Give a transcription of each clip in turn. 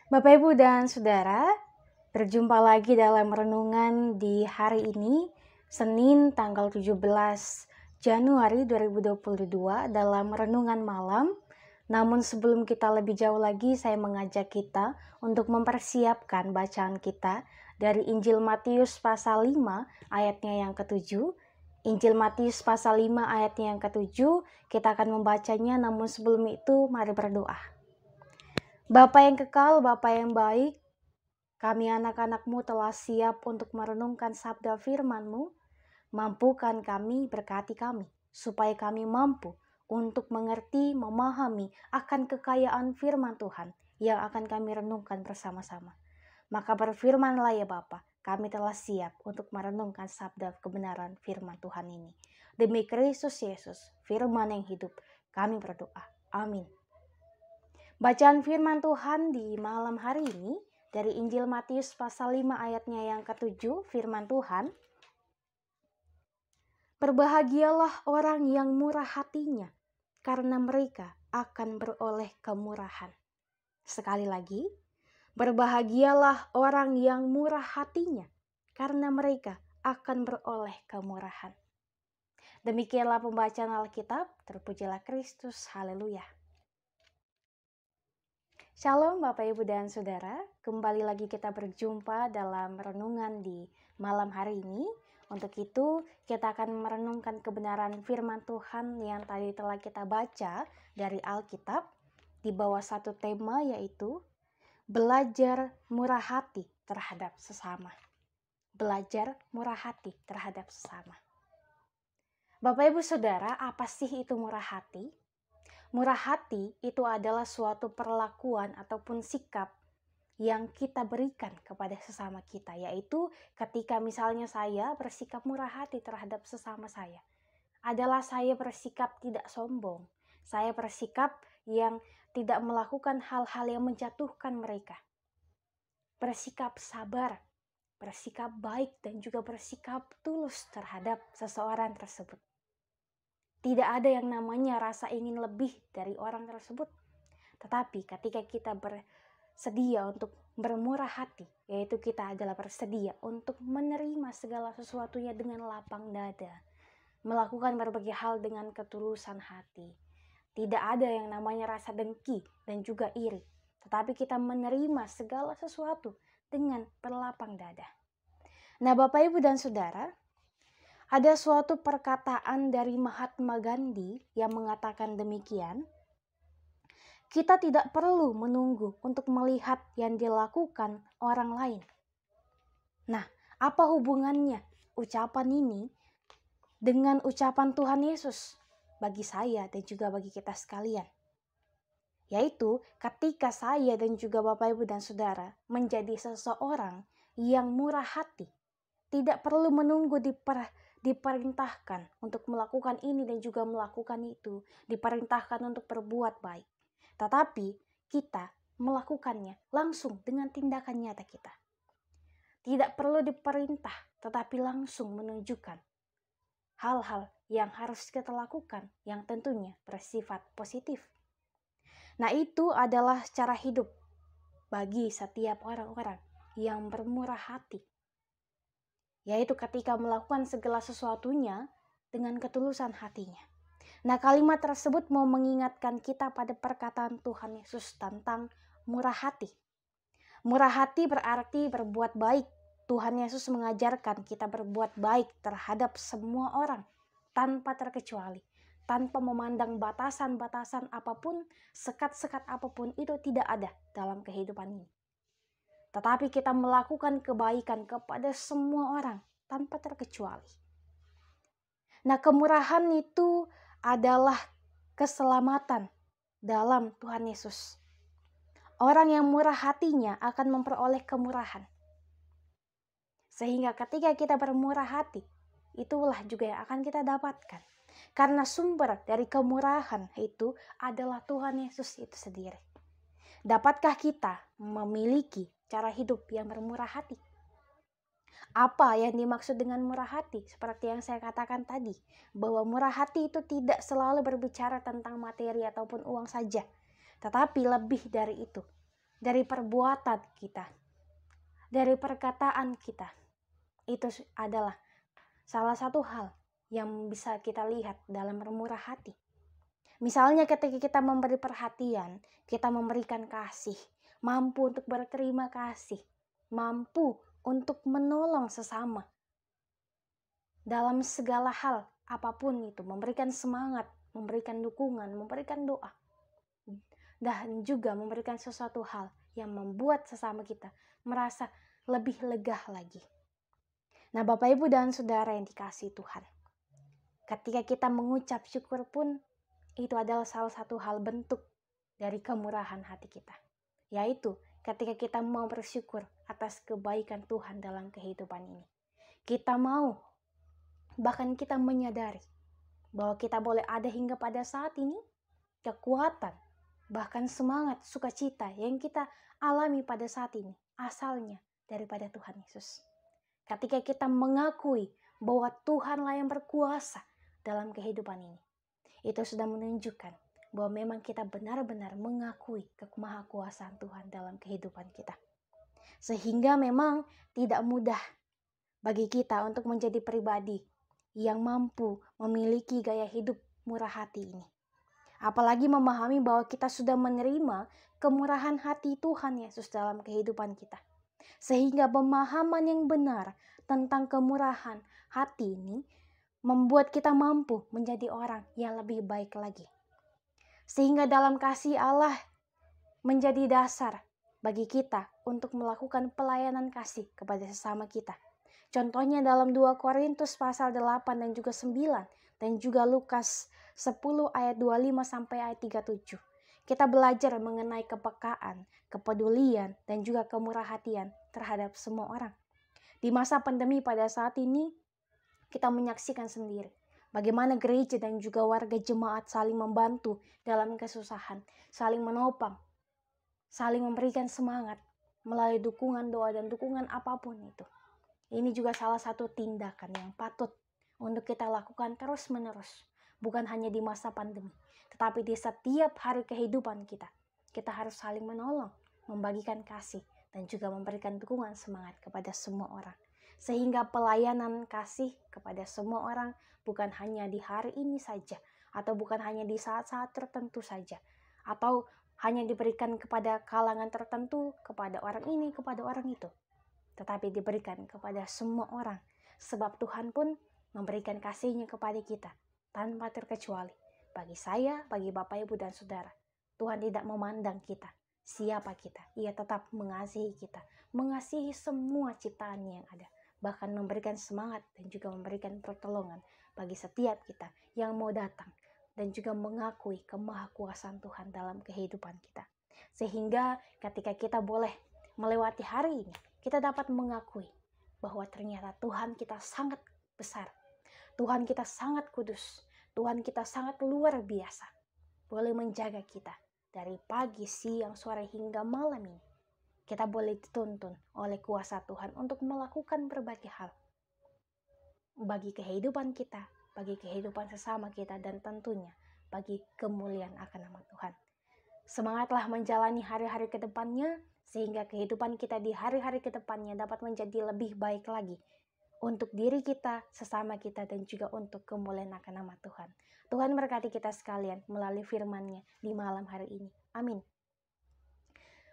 Bapak, Ibu, dan Saudara, berjumpa lagi dalam renungan di hari ini, Senin tanggal 17 Januari 2022 dalam renungan malam. Namun sebelum kita lebih jauh lagi, saya mengajak kita untuk mempersiapkan bacaan kita dari Injil Matius pasal 5 ayatnya yang ke-7. Injil Matius pasal 5 ayatnya yang ke-7, kita akan membacanya, namun sebelum itu mari berdoa. Bapa yang kekal, Bapa yang baik, kami anak-anak-Mu telah siap untuk merenungkan sabda firman-Mu. Mampukan kami, berkati kami, supaya kami mampu untuk mengerti, memahami akan kekayaan firman Tuhan yang akan kami renungkan bersama-sama. Maka berfirmanlah ya Bapa, kami telah siap untuk merenungkan sabda kebenaran firman Tuhan ini. Demi Kristus Yesus, firman yang hidup, kami berdoa. Amin. Bacaan firman Tuhan di malam hari ini dari Injil Matius pasal 5 ayatnya yang ke-7, firman Tuhan. Berbahagialah orang yang murah hatinya, karena mereka akan beroleh kemurahan. Sekali lagi, berbahagialah orang yang murah hatinya, karena mereka akan beroleh kemurahan. Demikianlah pembacaan Alkitab, terpujilah Kristus, haleluya. Shalom Bapak, Ibu, dan Saudara, kembali lagi kita berjumpa dalam renungan di malam hari ini. Untuk itu kita akan merenungkan kebenaran firman Tuhan yang tadi telah kita baca dari Alkitab di bawah satu tema, yaitu belajar murah hati terhadap sesama. Belajar murah hati terhadap sesama. Bapak, Ibu, Saudara, apa sih itu murah hati? Murah hati itu adalah suatu perlakuan ataupun sikap yang kita berikan kepada sesama kita, yaitu ketika misalnya saya bersikap murah hati terhadap sesama saya, adalah saya bersikap tidak sombong, saya bersikap yang tidak melakukan hal-hal yang menjatuhkan mereka, bersikap sabar, bersikap baik, dan juga bersikap tulus terhadap seseorang tersebut. Tidak ada yang namanya rasa ingin lebih dari orang tersebut. Tetapi ketika kita bersedia untuk bermurah hati, yaitu kita adalah bersedia untuk menerima segala sesuatunya dengan lapang dada, melakukan berbagai hal dengan ketulusan hati. Tidak ada yang namanya rasa dengki dan juga iri, tetapi kita menerima segala sesuatu dengan berlapang dada. Nah, Bapak, Ibu, dan Saudara, ada suatu perkataan dari Mahatma Gandhi yang mengatakan demikian, kita tidak perlu menunggu untuk melihat yang dilakukan orang lain. Nah, apa hubungannya ucapan ini dengan ucapan Tuhan Yesus bagi saya dan juga bagi kita sekalian? Yaitu ketika saya dan juga Bapak, Ibu, dan Saudara menjadi seseorang yang murah hati, tidak perlu menunggu diperintahkan untuk melakukan ini dan juga melakukan itu, diperintahkan untuk berbuat baik. Tetapi kita melakukannya langsung dengan tindakan nyata kita. Tidak perlu diperintah, tetapi langsung menunjukkan hal-hal yang harus kita lakukan yang tentunya bersifat positif. Nah, itu adalah cara hidup bagi setiap orang-orang yang bermurah hati, yaitu ketika melakukan segala sesuatunya dengan ketulusan hatinya. Nah, kalimat tersebut mau mengingatkan kita pada perkataan Tuhan Yesus tentang murah hati. Murah hati berarti berbuat baik. Tuhan Yesus mengajarkan kita berbuat baik terhadap semua orang tanpa terkecuali, tanpa memandang batasan-batasan apapun, sekat-sekat apapun itu tidak ada dalam kehidupan ini. Tetapi kita melakukan kebaikan kepada semua orang tanpa terkecuali. Nah, kemurahan itu adalah keselamatan dalam Tuhan Yesus. Orang yang murah hatinya akan memperoleh kemurahan. Sehingga ketika kita bermurah hati, itulah juga yang akan kita dapatkan. Karena sumber dari kemurahan itu adalah Tuhan Yesus itu sendiri. Dapatkah kita memiliki cara hidup yang bermurah hati? Apa yang dimaksud dengan murah hati? Seperti yang saya katakan tadi, bahwa murah hati itu tidak selalu berbicara tentang materi ataupun uang saja, tetapi lebih dari itu. dari perbuatan kita, dari perkataan kita. Itu adalah salah satu hal yang bisa kita lihat dalam bermurah hati. Misalnya ketika kita memberi perhatian, kita memberikan kasih, mampu untuk berterima kasih, mampu untuk menolong sesama. Dalam segala hal, apapun itu, memberikan semangat, memberikan dukungan, memberikan doa. Dan juga memberikan sesuatu hal yang membuat sesama kita merasa lebih lega lagi. Nah, Bapak Ibu dan Saudara yang dikasihi Tuhan, ketika kita mengucap syukur pun, itu adalah salah satu hal bentuk dari kemurahan hati kita. Yaitu ketika kita mau bersyukur atas kebaikan Tuhan dalam kehidupan ini. Kita mau, bahkan kita menyadari bahwa kita boleh ada hingga pada saat ini, kekuatan, bahkan semangat, sukacita yang kita alami pada saat ini asalnya daripada Tuhan Yesus. Ketika kita mengakui bahwa Tuhanlah yang berkuasa dalam kehidupan ini, itu sudah menunjukkan bahwa memang kita benar-benar mengakui kemahakuasaan Tuhan dalam kehidupan kita. Sehingga memang tidak mudah bagi kita untuk menjadi pribadi yang mampu memiliki gaya hidup murah hati ini. Apalagi memahami bahwa kita sudah menerima kemurahan hati Tuhan Yesus dalam kehidupan kita. Sehingga pemahaman yang benar tentang kemurahan hati ini membuat kita mampu menjadi orang yang lebih baik lagi. Sehingga dalam kasih Allah menjadi dasar bagi kita untuk melakukan pelayanan kasih kepada sesama kita. Contohnya dalam 2 Korintus pasal 8 dan juga 9 dan juga Lukas 10 ayat 25 sampai ayat 37. Kita belajar mengenai kepekaan, kepedulian, dan juga kemurah hatian terhadap semua orang. Di masa pandemi pada saat ini, kita menyaksikan sendiri bagaimana gereja dan juga warga jemaat saling membantu dalam kesusahan, saling menopang, saling memberikan semangat melalui dukungan doa dan dukungan apapun itu. Ini juga salah satu tindakan yang patut untuk kita lakukan terus-menerus. Bukan hanya di masa pandemi, tetapi di setiap hari kehidupan kita. Kita harus saling menolong, membagikan kasih, dan juga memberikan dukungan semangat kepada semua orang. Sehingga pelayanan kasih kepada semua orang bukan hanya di hari ini saja, atau bukan hanya di saat-saat tertentu saja, atau hanya diberikan kepada kalangan tertentu, kepada orang ini, kepada orang itu, tetapi diberikan kepada semua orang. Sebab Tuhan pun memberikan kasih-Nya kepada kita tanpa terkecuali. Bagi saya, bagi Bapak, Ibu, dan Saudara, Tuhan tidak memandang kita, siapa kita. Ia tetap mengasihi kita, mengasihi semua ciptaan yang ada, bahkan memberikan semangat dan juga memberikan pertolongan bagi setiap kita yang mau datang dan juga mengakui kemahakuasaan Tuhan dalam kehidupan kita. Sehingga ketika kita boleh melewati hari ini, kita dapat mengakui bahwa ternyata Tuhan kita sangat besar, Tuhan kita sangat kudus, Tuhan kita sangat luar biasa, boleh menjaga kita dari pagi, siang, sore hingga malam ini. Kita boleh dituntun oleh kuasa Tuhan untuk melakukan berbagai hal bagi kehidupan kita, bagi kehidupan sesama kita, dan tentunya bagi kemuliaan akan nama Tuhan. Semangatlah menjalani hari-hari ke depannya, sehingga kehidupan kita di hari-hari ke depannya dapat menjadi lebih baik lagi untuk diri kita, sesama kita, dan juga untuk kemuliaan akan nama Tuhan. Tuhan berkati kita sekalian melalui firman-Nya di malam hari ini. Amin.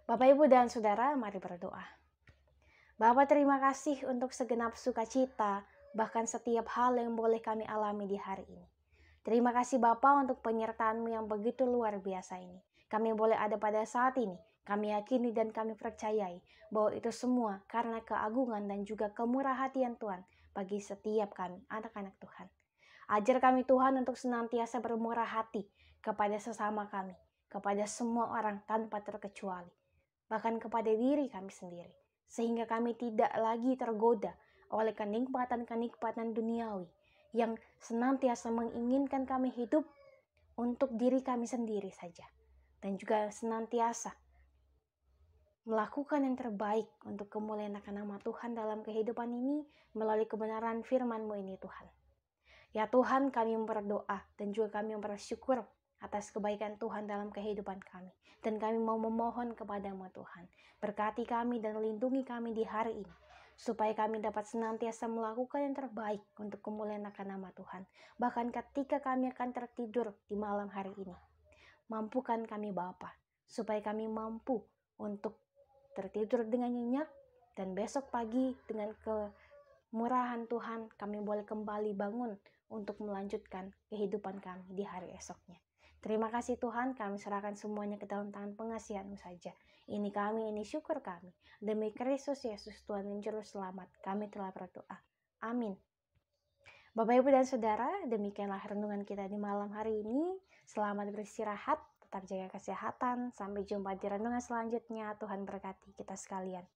Bapak, Ibu, dan Saudara, mari berdoa. Bapa, terima kasih untuk segenap sukacita, bahkan setiap hal yang boleh kami alami di hari ini. Terima kasih Bapa untuk penyertaan-Mu yang begitu luar biasa ini. Kami boleh ada pada saat ini. Kami yakini dan kami percayai bahwa itu semua karena keagungan dan juga kemurah hatian Tuhan bagi setiap kami, anak-anak Tuhan. Ajar kami Tuhan untuk senantiasa bermurah hati kepada sesama kami, kepada semua orang tanpa terkecuali, bahkan kepada diri kami sendiri. Sehingga kami tidak lagi tergoda oleh kenikmatan-kenikmatan duniawi yang senantiasa menginginkan kami hidup untuk diri kami sendiri saja. Dan juga senantiasa melakukan yang terbaik untuk kemuliaan akan nama Tuhan dalam kehidupan ini melalui kebenaran firman-Mu ini Tuhan. Ya Tuhan, kami berdoa dan juga kami bersyukur atas kebaikan Tuhan dalam kehidupan kami. Dan kami mau memohon kepadamu Tuhan, berkati kami dan lindungi kami di hari ini, supaya kami dapat senantiasa melakukan yang terbaik untuk kemuliaan akan nama Tuhan. Bahkan ketika kami akan tertidur di malam hari ini, mampukan kami Bapa, supaya kami mampu untuk tertidur dengan nyenyak, dan besok pagi dengan kemurahan Tuhan kami boleh kembali bangun untuk melanjutkan kehidupan kami di hari esoknya. Terima kasih Tuhan, kami serahkan semuanya ke dalam tangan pengasihan-Mu saja. Ini kami, ini syukur kami. Demi Kristus Yesus Tuhan dan Juru Selamat, kami telah berdoa. Amin. Bapak, Ibu, dan Saudara, demikianlah renungan kita di malam hari ini. Selamat beristirahat, tetap jaga kesehatan. Sampai jumpa di renungan selanjutnya. Tuhan berkati kita sekalian.